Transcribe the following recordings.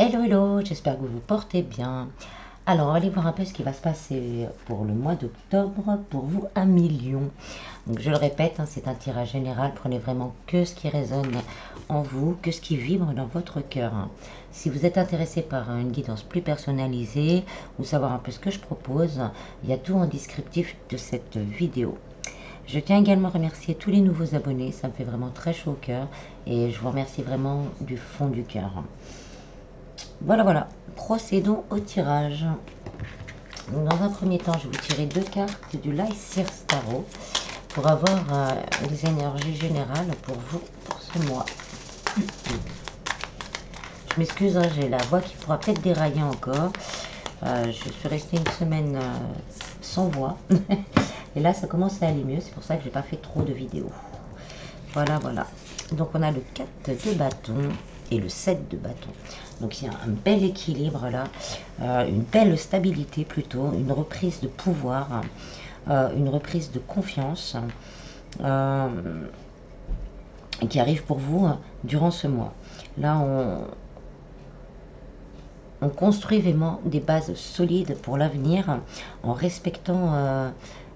Hello hello, j'espère que vous vous portez bien. Alors, on va aller voir un peu ce qui va se passer pour le mois d'octobre pour vous à million. Donc, je le répète, c'est un tirage général. Prenez vraiment que ce qui résonne en vous, que ce qui vibre dans votre cœur. Si vous êtes intéressé par une guidance plus personnalisée ou savoir un peu ce que je propose, il y a tout en descriptif de cette vidéo. Je tiens également à remercier tous les nouveaux abonnés, ça me fait vraiment très chaud au cœur et je vous remercie vraiment du fond du cœur. Voilà, procédons au tirage. Donc, dans un premier temps, je vais vous tirer deux cartes du Lycir Tarot pour avoir les énergies générales pour vous pour ce mois. Je m'excuse, j'ai la voix qui pourra peut-être dérailler encore. Je suis restée une semaine sans voix. Et là, ça commence à aller mieux. C'est pour ça que j'ai pas fait trop de vidéos. Voilà. Donc, on a le 4 de bâton et le 7 de bâton. Donc, il y a un bel équilibre là. Une belle stabilité plutôt. Une reprise de pouvoir. Une reprise de confiance. Qui arrive pour vous durant ce mois. Là, on construit vraiment des bases solides pour l'avenir en respectant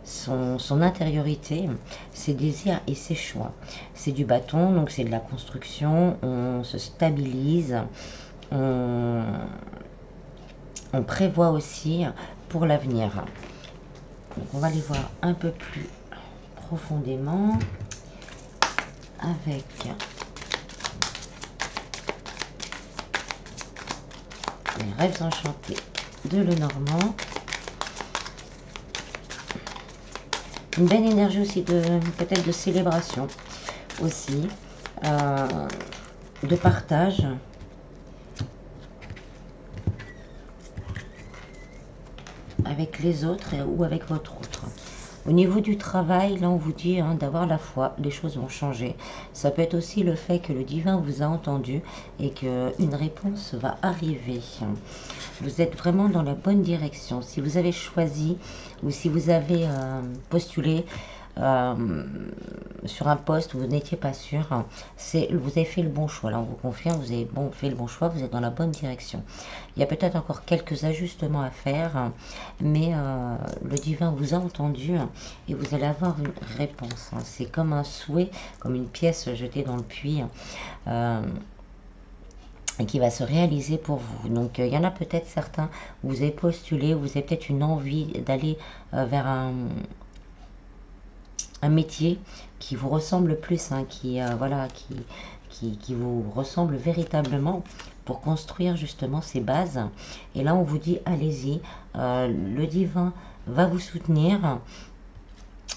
son intériorité, ses désirs et ses choix. C'est du bâton, donc c'est de la construction, on se stabilise, on prévoit aussi pour l'avenir. Donc on va les voir un peu plus profondément avec les rêves enchantés de Lenormand. Une belle énergie aussi peut-être de célébration aussi, de partage. Avec les autres ou avec votre autre. Au niveau du travail, là on vous dit d'avoir la foi, les choses vont changer. Ça peut être aussi le fait que le divin vous a entendu et qu'une réponse va arriver. Vous êtes vraiment dans la bonne direction. Si vous avez choisi ou si vous avez postulé sur un poste où vous n'étiez pas sûr, vous avez fait le bon choix. Là, on vous confirme, vous avez fait le bon choix, vous êtes dans la bonne direction. Il y a peut-être encore quelques ajustements à faire, mais le divin vous a entendu et vous allez avoir une réponse. C'est comme un souhait, comme une pièce jetée dans le puits. Et qui va se réaliser pour vous. Donc il y en a peut-être certains, vous avez postulé, vous avez peut-être une envie d'aller vers un métier qui vous ressemble plus, qui vous ressemble véritablement pour construire justement ces bases. Et là on vous dit allez-y, le divin va vous soutenir,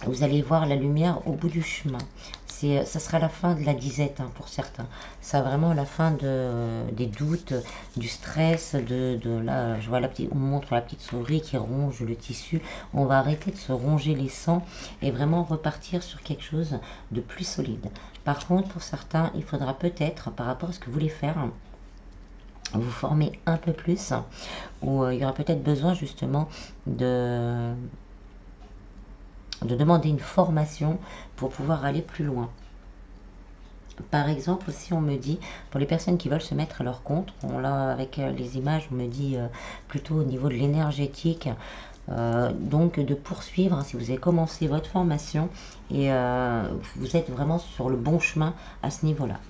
vous allez voir la lumière au bout du chemin. Ça sera la fin de la disette pour certains. Ça vraiment la fin des doutes, du stress, là, je vois on montre la petite souris qui ronge le tissu. On va arrêter de se ronger les sangs et vraiment repartir sur quelque chose de plus solide. Par contre, pour certains, il faudra peut-être, par rapport à ce que vous voulez faire, vous former un peu plus, ou il y aura peut-être besoin justement de demander une formation pour pouvoir aller plus loin. Par exemple, aussi on me dit, pour les personnes qui veulent se mettre à leur compte, là avec les images, on me dit plutôt au niveau de l'énergétique, donc de poursuivre, si vous avez commencé votre formation, et vous êtes vraiment sur le bon chemin à ce niveau-là.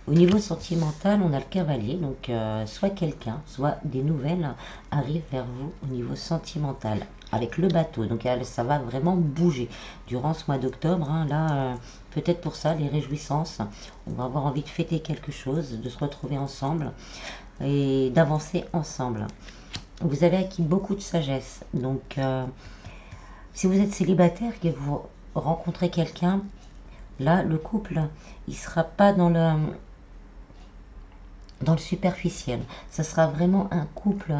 Au niveau sentimental, on a le cavalier, donc soit quelqu'un, soit des nouvelles arrivent vers vous au niveau sentimental, avec le bateau. Donc ça va vraiment bouger durant ce mois d'octobre. Là, peut-être pour ça, les réjouissances, on va avoir envie de fêter quelque chose, de se retrouver ensemble et d'avancer ensemble. Vous avez acquis beaucoup de sagesse. Donc, si vous êtes célibataire et que vous rencontrez quelqu'un, là, le couple, il ne sera pas dans le superficiel. Ça sera vraiment un couple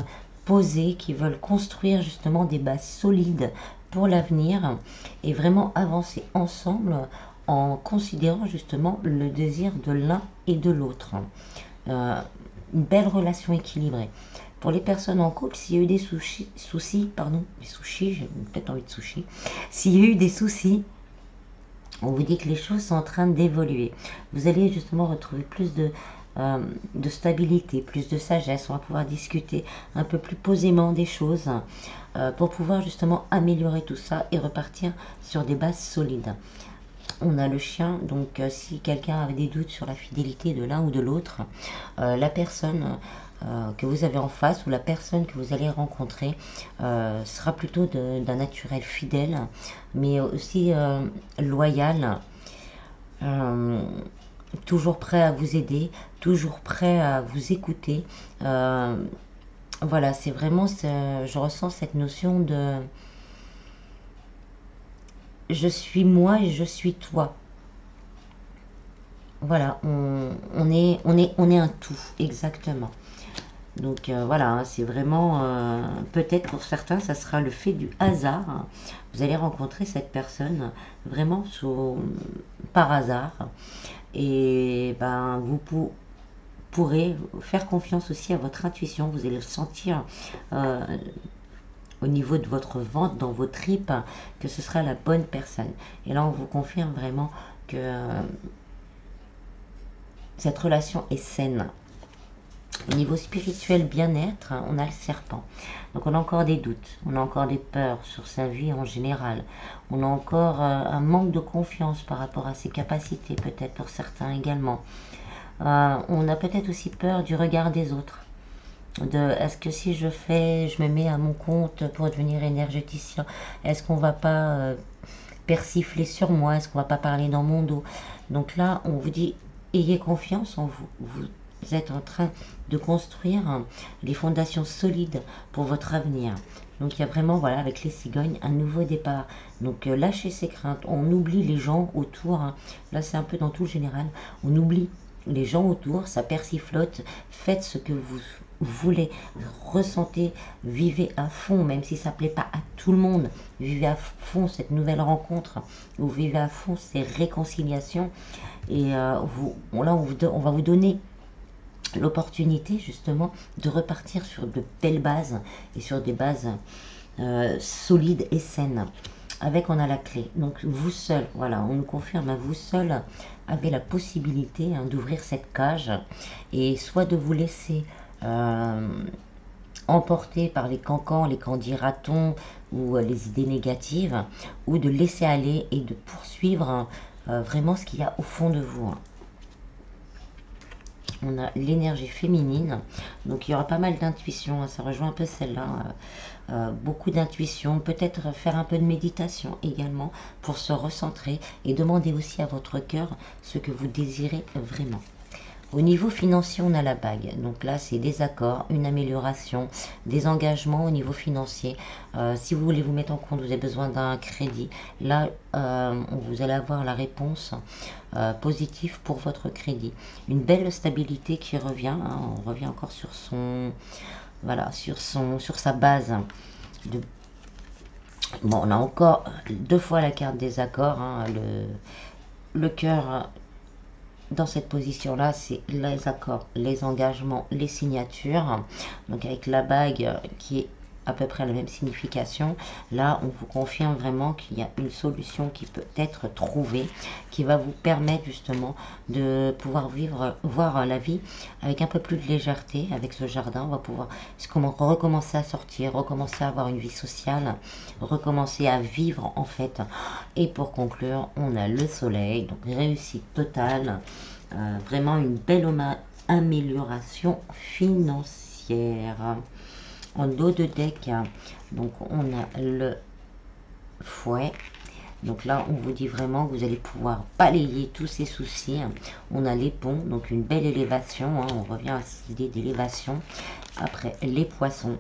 posé qui veulent construire justement des bases solides pour l'avenir et vraiment avancer ensemble en considérant justement le désir de l'un et de l'autre. Une belle relation équilibrée. Pour les personnes en couple, s'il y a eu des j'ai peut-être envie de sushi. S'il y a eu des soucis, on vous dit que les choses sont en train d'évoluer. Vous allez justement retrouver plus de de stabilité, plus de sagesse. On va pouvoir discuter un peu plus posément des choses pour pouvoir justement améliorer tout ça et repartir sur des bases solides. On a le chien, donc si quelqu'un avait des doutes sur la fidélité de l'un ou de l'autre, la personne que vous avez en face ou la personne que vous allez rencontrer sera plutôt d'un naturel fidèle, mais aussi loyal, toujours prêt à vous aider, toujours prêt à vous écouter. Voilà, c'est vraiment, je ressens cette notion de je suis moi et je suis toi. Voilà, on est un tout, exactement. Donc voilà, hein, c'est vraiment, peut-être pour certains, ça sera le fait du hasard. Vous allez rencontrer cette personne vraiment par hasard. Et ben, pourrez faire confiance aussi à votre intuition. Vous allez le sentir au niveau de votre ventre, dans vos tripes, que ce sera la bonne personne. Et là, on vous confirme vraiment que cette relation est saine. Au niveau spirituel, bien-être, on a le serpent. Donc on a encore des doutes, on a encore des peurs sur sa vie en général. On a encore un manque de confiance par rapport à ses capacités, peut-être pour certains également. On a peut-être aussi peur du regard des autres. Est-ce que si je me mets à mon compte pour devenir énergéticien, est-ce qu'on va pas persifler sur moi? Est-ce qu'on va pas parler dans mon dos? Donc là, on vous dit, ayez confiance en vous. Vous êtes en train de construire les fondations solides pour votre avenir. Donc il y a vraiment, voilà, avec les cigognes, un nouveau départ. Donc lâchez ces craintes. On oublie les gens autour. Là, c'est un peu dans tout le général. On oublie les gens autour, ça persiflote. Faites ce que vous voulez, ressentez, vivez à fond, même si ça ne plaît pas à tout le monde. Vivez à fond cette nouvelle rencontre. Vous vivez à fond ces réconciliations. Et là, on va vous donner l'opportunité justement de repartir sur de belles bases et sur des bases solides et saines. Avec, on a la clé. Donc vous seul, voilà, on nous confirme, vous seul avez la possibilité d'ouvrir cette cage et soit de vous laisser emporter par les cancans, les candidatons ou les idées négatives, ou de laisser aller et de poursuivre vraiment ce qu'il y a au fond de vous. On a l'énergie féminine, donc il y aura pas mal d'intuition, ça rejoint un peu celle-là, beaucoup d'intuition, peut-être faire un peu de méditation également pour se recentrer et demander aussi à votre cœur ce que vous désirez vraiment. Au niveau financier, on a la bague. Donc là, c'est des accords, une amélioration, des engagements au niveau financier. Si vous voulez vous mettre en compte, vous avez besoin d'un crédit. Là, vous allez avoir la réponse positive pour votre crédit. Une belle stabilité qui revient. On revient encore sur sur sa base. Bon, on a encore 2 fois la carte des accords. Le cœur. Dans cette position-là, c'est les accords, les engagements, les signatures. Donc avec la bague qui est à peu près la même signification, là on vous confirme vraiment qu'il y a une solution qui peut être trouvée, qui va vous permettre justement de pouvoir voir la vie avec un peu plus de légèreté. Avec ce jardin, on va pouvoir recommencer à sortir, recommencer à avoir une vie sociale, recommencer à vivre en fait. Et pour conclure, on a le soleil, donc réussite totale, vraiment une belle amélioration financière. En dos de deck, donc on a le fouet. Donc là, on vous dit vraiment que vous allez pouvoir balayer tous ces soucis. On a les ponts, donc une belle élévation. On revient à cette idée d'élévation. Après, les poissons.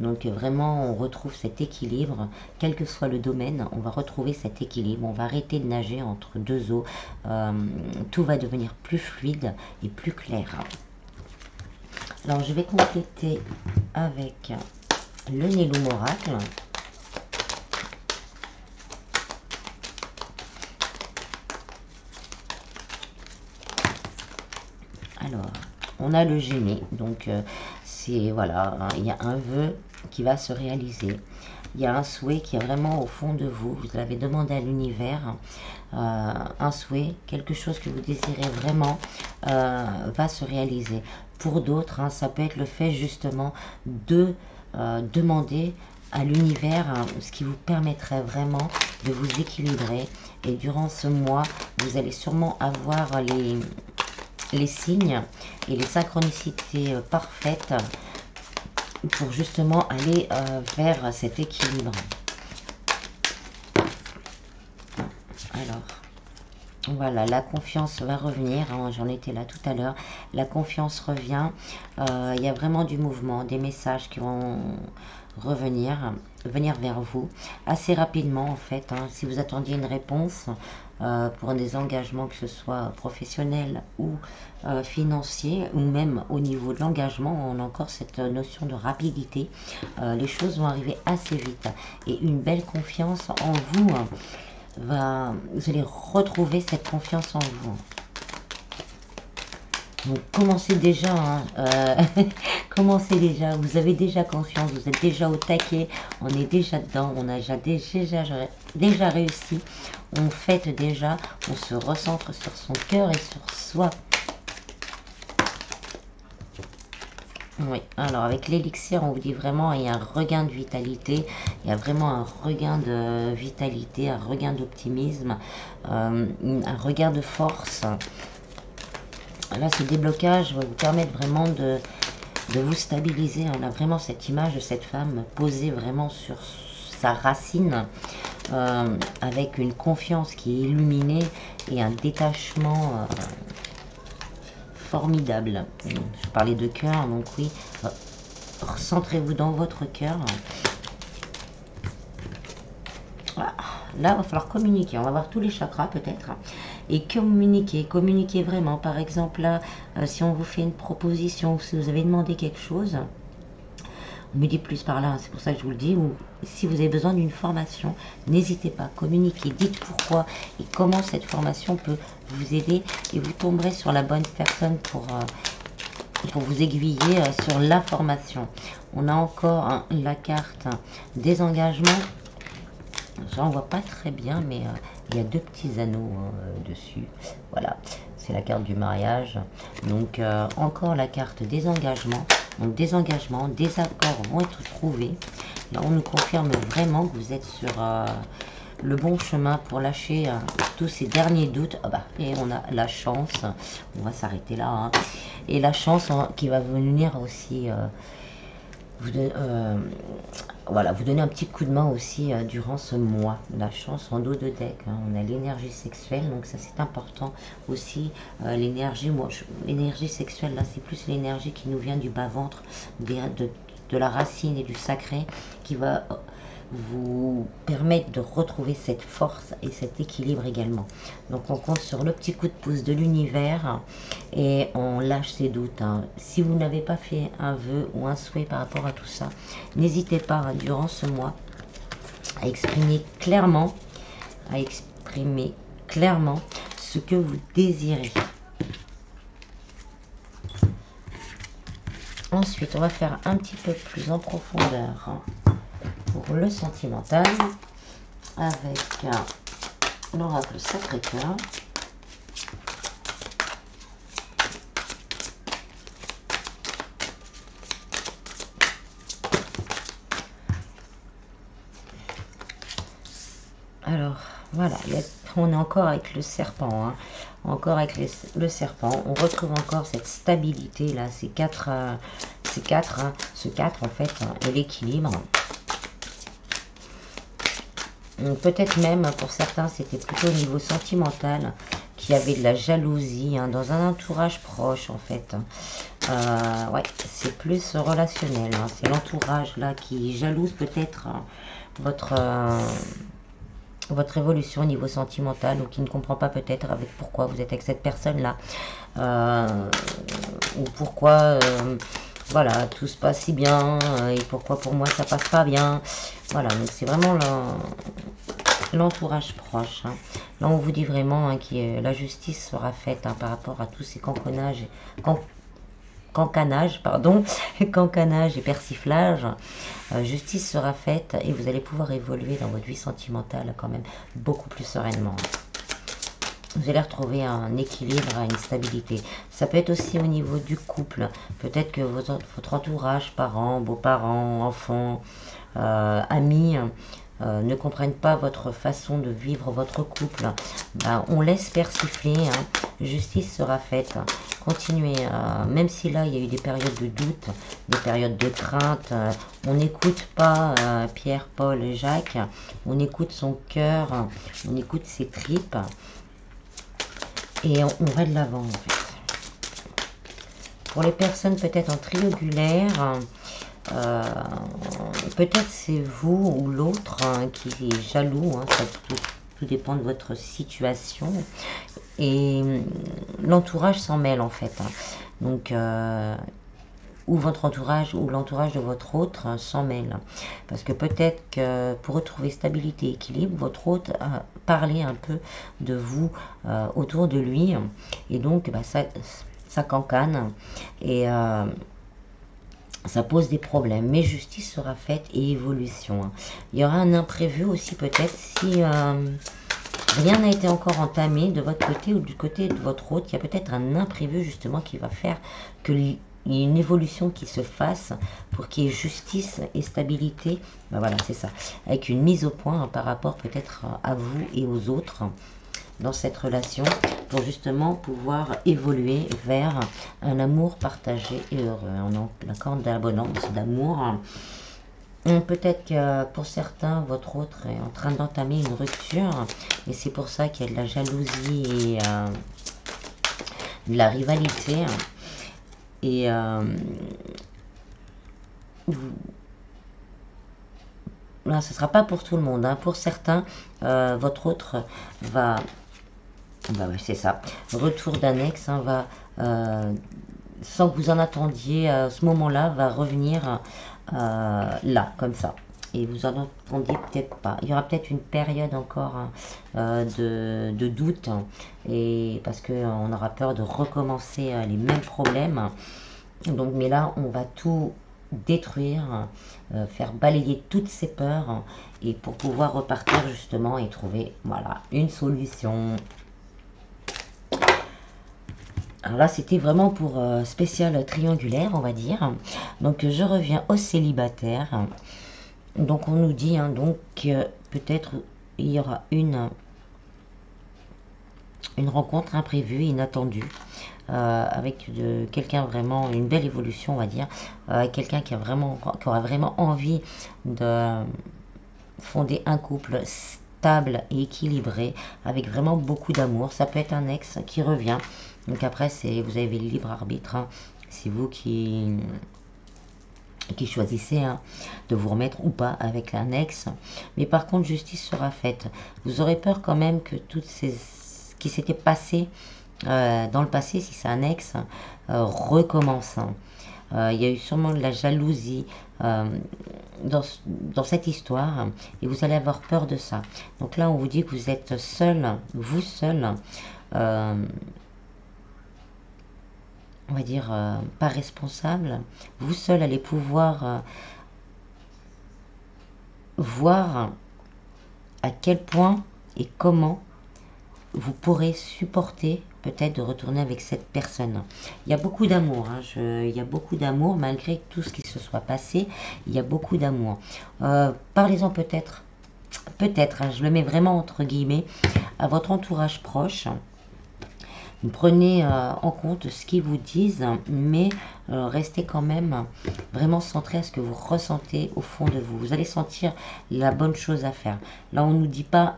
Donc vraiment, on retrouve cet équilibre. Quel que soit le domaine, on va retrouver cet équilibre. On va arrêter de nager entre deux eaux. Tout va devenir plus fluide et plus clair. Alors, je vais compléter avec le Nélum Oracle. Alors, on a le génie, donc c'est, voilà, hein, il y a un vœu qui va se réaliser. Il y a un souhait qui est vraiment au fond de vous. Vous l'avez demandé à l'univers. Un souhait, quelque chose que vous désirez vraiment va se réaliser. Pour d'autres, hein, ça peut être le fait justement de demander à l'univers ce qui vous permettrait vraiment de vous équilibrer. Et durant ce mois, vous allez sûrement avoir les signes et les synchronicités parfaites pour justement aller vers cet équilibre. Alors, voilà, la confiance va revenir, hein, j'en étais là tout à l'heure, la confiance revient, il y a vraiment du mouvement, des messages qui vont venir vers vous assez rapidement en fait, hein, si vous attendiez une réponse pour des engagements, que ce soit professionnels ou financiers, ou même au niveau de l'engagement, on a encore cette notion de rapidité, les choses vont arriver assez vite, et une belle confiance en vous, vous allez retrouver cette confiance en vous. Donc commencez déjà, hein, commencez déjà, vous avez déjà confiance, vous êtes déjà au taquet, on est déjà dedans, on a déjà réussi, on fête déjà, on se recentre sur son cœur et sur soi. Oui, alors avec l'élixir, on vous dit vraiment, il y a un regain de vitalité, il y a vraiment un regain de vitalité, un regain d'optimisme, un regain de force. Là, ce déblocage va vous permettre vraiment de vous stabiliser. On a vraiment cette image de cette femme posée vraiment sur sa racine, avec une confiance qui est illuminée et un détachement formidable. Je parlais de cœur, donc oui, centrez-vous dans votre cœur. Voilà. Là, il va falloir communiquer. On va voir tous les chakras peut-être. Et communiquer vraiment. Par exemple, là, si on vous fait une proposition, ou si vous avez demandé quelque chose, on me dit plus par là, c'est pour ça que je vous le dis, ou si vous avez besoin d'une formation, n'hésitez pas, communiquez, dites pourquoi et comment cette formation peut vous aider, et vous tomberez sur la bonne personne pour vous aiguiller sur la formation. On a encore la carte des engagements. J'en vois pas très bien, mais il y a deux petits anneaux dessus. Voilà, c'est la carte du mariage. Donc encore la carte des engagements. Donc des engagements, des accords vont être trouvés. Là, on nous confirme vraiment que vous êtes sur le bon chemin pour lâcher tous ces derniers doutes. Ah bah, et on a la chance. On va s'arrêter là. Hein. Et la chance qui va venir aussi... voilà, vous donnez un petit coup de main aussi durant ce mois. La chance en dos de deck, hein. On a l'énergie sexuelle, donc ça c'est important aussi. L'énergie, l'énergie sexuelle, là c'est plus l'énergie qui nous vient du bas-ventre, de la racine et du sacré, qui va vous permettre de retrouver cette force et cet équilibre également. Donc on compte sur le petit coup de pouce de l'univers et on lâche ses doutes. Hein. Si vous n'avez pas fait un vœu ou un souhait par rapport à tout ça, n'hésitez pas hein, durant ce mois à exprimer clairement, ce que vous désirez. Ensuite, on va faire un petit peu plus en profondeur hein, pour le sentimental avec l'oracle Sacré-Cœur. Alors, voilà, on est encore avec le serpent, hein. Encore avec le serpent, on retrouve encore cette stabilité là, ce 4 en fait, hein, et l'équilibre. Peut-être même, pour certains, c'était plutôt au niveau sentimental, qu'il y avait de la jalousie, hein, dans un entourage proche, en fait. Ouais, c'est plus relationnel, hein, c'est l'entourage, là, qui jalouse peut-être hein, votre évolution au niveau sentimental, ou qui ne comprend pas peut-être avec pourquoi vous êtes avec cette personne-là. Ou pourquoi... voilà, tout se passe si bien, et pourquoi pour moi ça passe pas bien. Voilà, donc c'est vraiment l'entourage proche. Hein. Là, on vous dit vraiment hein, que la justice sera faite hein, par rapport à tous ces cancanage, pardon, cancanage et persiflage, justice sera faite et vous allez pouvoir évoluer dans votre vie sentimentale quand même beaucoup plus sereinement. Vous allez retrouver un équilibre, une stabilité. Ça peut être aussi au niveau du couple. Peut-être que votre entourage, parents, beaux-parents, enfants, amis, ne comprennent pas votre façon de vivre votre couple. Ben, on laisse persifler, hein. Justice sera faite. Continuez, même si là il y a eu des périodes de doute, des périodes de crainte, on n'écoute pas Pierre, Paul et Jacques, on écoute son cœur, on écoute ses tripes. Et on va de l'avant en fait. Pour les personnes peut-être en triangulaire, peut-être c'est vous ou l'autre qui est jaloux, hein, ça tout dépend de votre situation. Et l'entourage s'en mêle en fait. Hein. Donc, ou votre entourage ou l'entourage de votre autre s'en mêle. Parce que peut-être que pour retrouver stabilité et équilibre, votre autre a parlé un peu de vous autour de lui. Et donc, bah, ça cancane. Et ça pose des problèmes. Mais justice sera faite et évolution. Hein. Il y aura un imprévu aussi peut-être si... rien n'a été encore entamé de votre côté ou du côté de votre autre. Il y a peut-être un imprévu justement qui va faire que il y ait une évolution qui se fasse pour qu'il y ait justice et stabilité. Ben voilà, c'est ça. Avec une mise au point hein, par rapport peut-être à vous et aux autres dans cette relation pour justement pouvoir évoluer vers un amour partagé et heureux. On a la corde d'abondance, d'amour. Peut-être que pour certains, votre autre est en train d'entamer une rupture et c'est pour ça qu'il y a de la jalousie et de la rivalité. Et là, ce ne sera pas pour tout le monde. Hein. Pour certains, votre autre va... Bah ouais, c'est ça. Retour d'annexe hein, va... sans que vous en attendiez, à ce moment-là, va revenir là, comme ça. Et vous en entendiez peut-être pas. Il y aura peut-être une période encore hein, de doute, hein, et parce qu'on aura peur de recommencer les mêmes problèmes. Donc, mais là, on va tout détruire, faire balayer toutes ces peurs, hein, et pour pouvoir repartir justement et trouver voilà, une solution. Alors là, c'était vraiment pour spécial triangulaire, on va dire. Donc, je reviens aux célibataires. Donc, on nous dit, hein, donc, peut-être il y aura une rencontre imprévue, inattendue, avec quelqu'un vraiment, une belle évolution, on va dire, quelqu'un qui aura vraiment envie de fonder un couple stable et équilibré, avec vraiment beaucoup d'amour. Ça peut être un ex qui revient. Donc après, vous avez le libre arbitre. Hein. C'est vous qui choisissez hein, de vous remettre ou pas avec un ex. Mais par contre, justice sera faite. Vous aurez peur quand même que toutes ces ce qui s'était passé dans le passé, si c'est un ex, recommence. Hein. Il y a eu sûrement de la jalousie dans cette histoire et vous allez avoir peur de ça. Donc là, on vous dit que vous êtes seul, vous seul, on va dire, pas responsable. Vous seul allez pouvoir voir à quel point et comment vous pourrez supporter peut-être de retourner avec cette personne. Il y a beaucoup d'amour, hein, il y a beaucoup d'amour, malgré tout ce qui se soit passé, il y a beaucoup d'amour. Parlez-en peut-être, hein, je le mets vraiment entre guillemets, à votre entourage proche. Prenez en compte ce qu'ils vous disent, mais restez quand même vraiment centré à ce que vous ressentez au fond de vous. Vous allez sentir la bonne chose à faire. Là, on nous dit pas,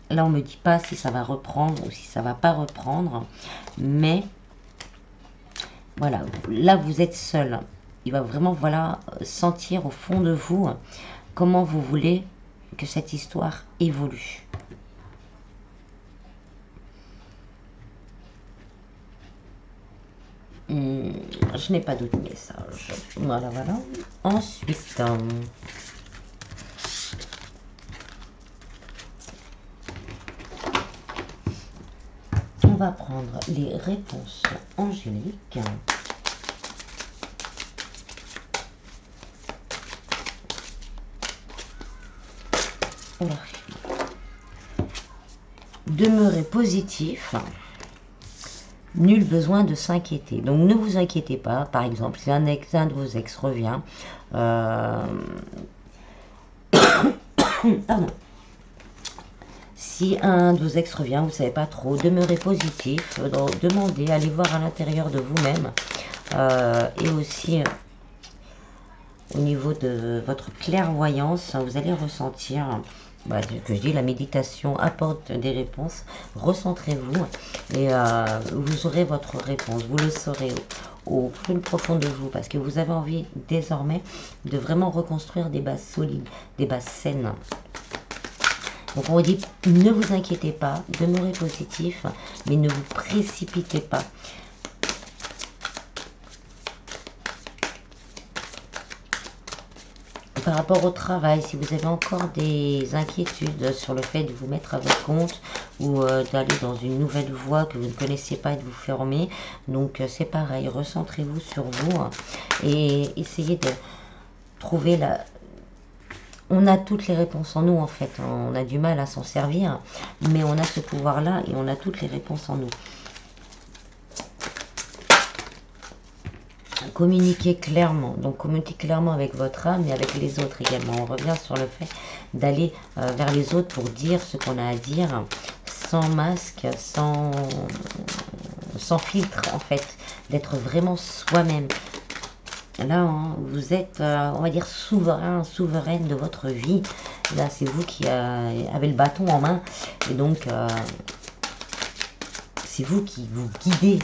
là, on me dit pas si ça va reprendre ou si ça va pas reprendre, mais voilà, là, vous êtes seul. Il va vraiment, voilà, sentir au fond de vous comment vous voulez que cette histoire évolue. Je n'ai pas d'autres messages. Voilà, voilà. Ensuite, on va prendre les réponses angéliques. Demeurez positif. Nul besoin de s'inquiéter. Donc ne vous inquiétez pas. Par exemple, si un de vos ex revient, pardon. Si un de vos ex revient, vous ne savez pas trop, demeurez positif, demandez, allez voir à l'intérieur de vous-même, et aussi au niveau de votre clairvoyance, vous allez ressentir, que je dis, la méditation apporte des réponses. Recentrez-vous et vous aurez votre réponse, vous le saurez au plus profond de vous, parce que vous avez envie désormais de vraiment reconstruire des bases solides, des bases saines. Donc on vous dit, ne vous inquiétez pas, demeurez positif, mais ne vous précipitez pas. Par rapport au travail, si vous avez encore des inquiétudes sur le fait de vous mettre à votre compte ou d'aller dans une nouvelle voie que vous ne connaissez pas et de vous fermer, donc c'est pareil, recentrez-vous sur vous et essayez de trouver la... On a toutes les réponses en nous en fait, on a du mal à s'en servir, mais on a ce pouvoir-là et on a toutes les réponses en nous. Communiquer clairement, donc communiquer clairement avec votre âme et avec les autres également. On revient sur le fait d'aller vers les autres pour dire ce qu'on a à dire, sans masque, sans filtre en fait, d'être vraiment soi-même. Là, hein, vous êtes, on va dire, souverain, souveraine de votre vie. Là, c'est vous qui avez le bâton en main. Et donc, c'est vous qui vous guidez.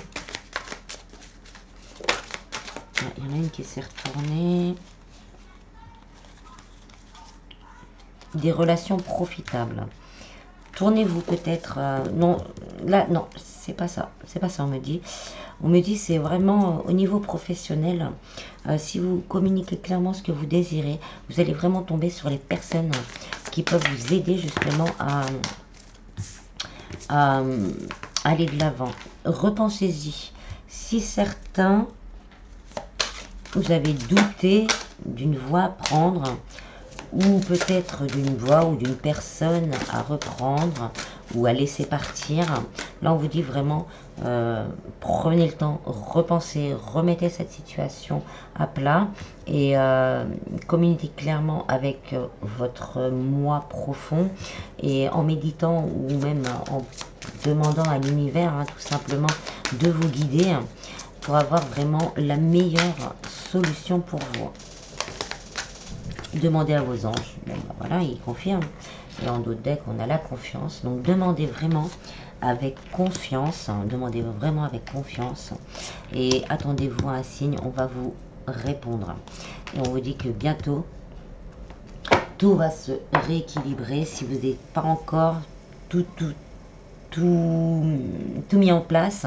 Il y en a une qui s'est retournée. Des relations profitables. Tournez-vous peut-être... non, là, non, c'est pas ça. C'est pas ça, on me dit. On me dit c'est vraiment au niveau professionnel. Si vous communiquez clairement ce que vous désirez, vous allez vraiment tomber sur les personnes qui peuvent vous aider justement à aller de l'avant. Repensez-y. Si certains, vous avez douté d'une voie à prendre, ou peut-être d'une voie ou d'une personne à reprendre ou à laisser partir, là on vous dit vraiment prenez le temps, repensez, remettez cette situation à plat et communiquez clairement avec votre moi profond, et en méditant ou même en demandant à l'univers tout simplement de vous guider pour avoir vraiment la meilleure solution pour vous. Demandez à vos anges. Bon, voilà, ils confirment. Et en d'autres decks, on a la confiance. Donc, demandez vraiment avec confiance. Demandez vraiment avec confiance. Et attendez-vous à un signe. On va vous répondre. Et on vous dit que bientôt, tout va se rééquilibrer. Si vous n'êtes pas encore tout mis en place,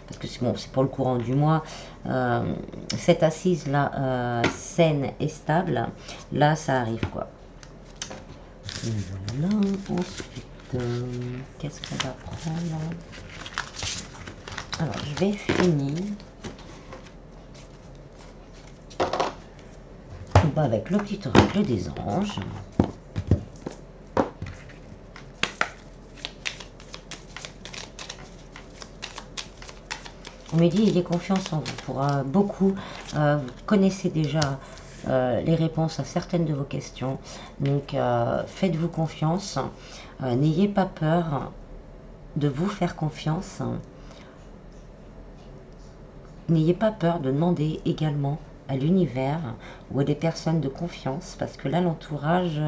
parce que c'est bon, c'est pour le courant du mois, cette assise là saine et stable, là ça arrive quoi. Voilà. Ensuite qu'est-ce qu'on va prendre? Alors je vais finir avec le petit oracle des anges. On me dit il y a confiance en vous. Pour beaucoup, vous connaissez déjà les réponses à certaines de vos questions. Donc faites-vous confiance. N'ayez pas peur de vous faire confiance. N'ayez pas peur de demander également à l'univers ou à des personnes de confiance, parce que là l'entourage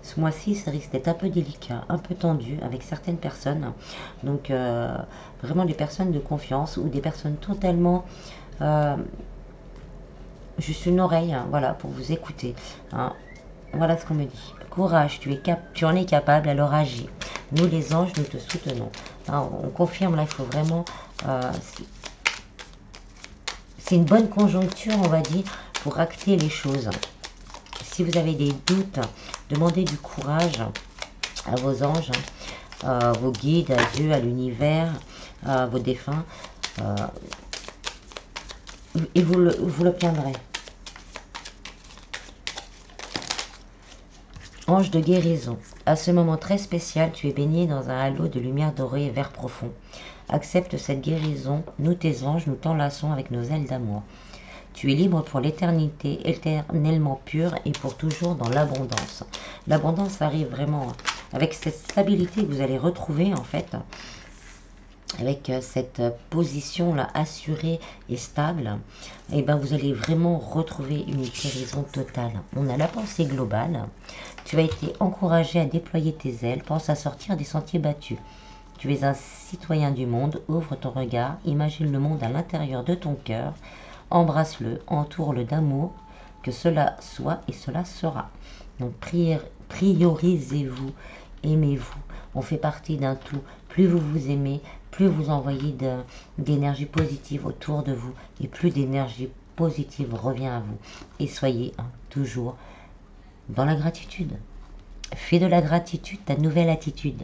ce mois-ci ça risque d'être un peu délicat, un peu tendu avec certaines personnes. Donc vraiment des personnes de confiance ou des personnes totalement juste une oreille, voilà, pour vous écouter. Voilà ce qu'on me dit. Courage, tu en es capable, alors agis. Nous les anges, nous te soutenons. On confirme là, il faut vraiment... c'est une bonne conjoncture, on va dire, pour acter les choses. Si vous avez des doutes, demandez du courage à vos anges, vos guides, à Dieu, à l'univers, à vos défunts, et vous l'obtiendrez. Ange de guérison. À ce moment très spécial, tu es baigné dans un halo de lumière dorée et vert profond. Accepte cette guérison. Nous, tes anges, nous t'enlaçons avec nos ailes d'amour. Tu es libre pour l'éternité, éternellement pure et pour toujours dans l'abondance. L'abondance arrive vraiment avec cette stabilité que vous allez retrouver en fait, avec cette position-là assurée et stable, et ben vous allez vraiment retrouver une guérison totale. On a la pensée globale. Tu as été encouragé à déployer tes ailes. Pense à sortir des sentiers battus. Tu es un citoyen du monde. Ouvre ton regard. Imagine le monde à l'intérieur de ton cœur. Embrasse-le, entoure-le d'amour, que cela soit et cela sera. Donc priorisez-vous, aimez-vous. On fait partie d'un tout. Plus vous vous aimez, plus vous envoyez d'énergie positive autour de vous et plus d'énergie positive revient à vous. Et soyez toujours dans la gratitude. Fais de la gratitude ta nouvelle attitude.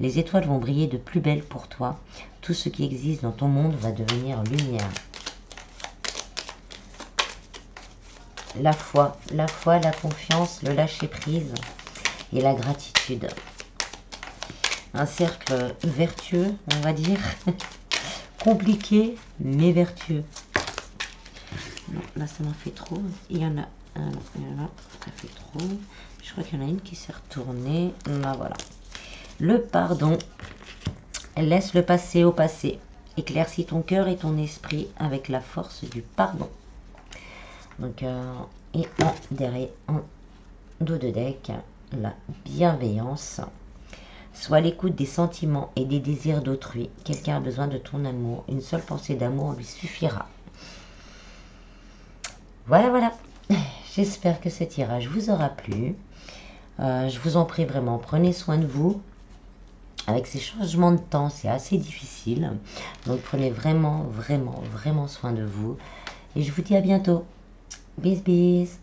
Les étoiles vont briller de plus belle pour toi. Tout ce qui existe dans ton monde va devenir lumière. La foi, la confiance, le lâcher-prise et la gratitude. Un cercle vertueux, on va dire. Compliqué, mais vertueux. Non, là, ça m'en fait trop. Il y en a un, ça fait trop. Je crois qu'il y en a une qui s'est retournée. Là, voilà. Le pardon. Laisse le passé au passé. Éclaircis ton cœur et ton esprit avec la force du pardon. Donc, et derrière, en dos de deck, la bienveillance. Sois à l'écoute des sentiments et des désirs d'autrui. Quelqu'un a besoin de ton amour. Une seule pensée d'amour lui suffira. Voilà, voilà. J'espère que ce tirage vous aura plu. Je vous en prie vraiment, prenez soin de vous. Avec ces changements de temps, c'est assez difficile. Donc, prenez vraiment, vraiment, vraiment soin de vous. Et je vous dis à bientôt. Bis, bis.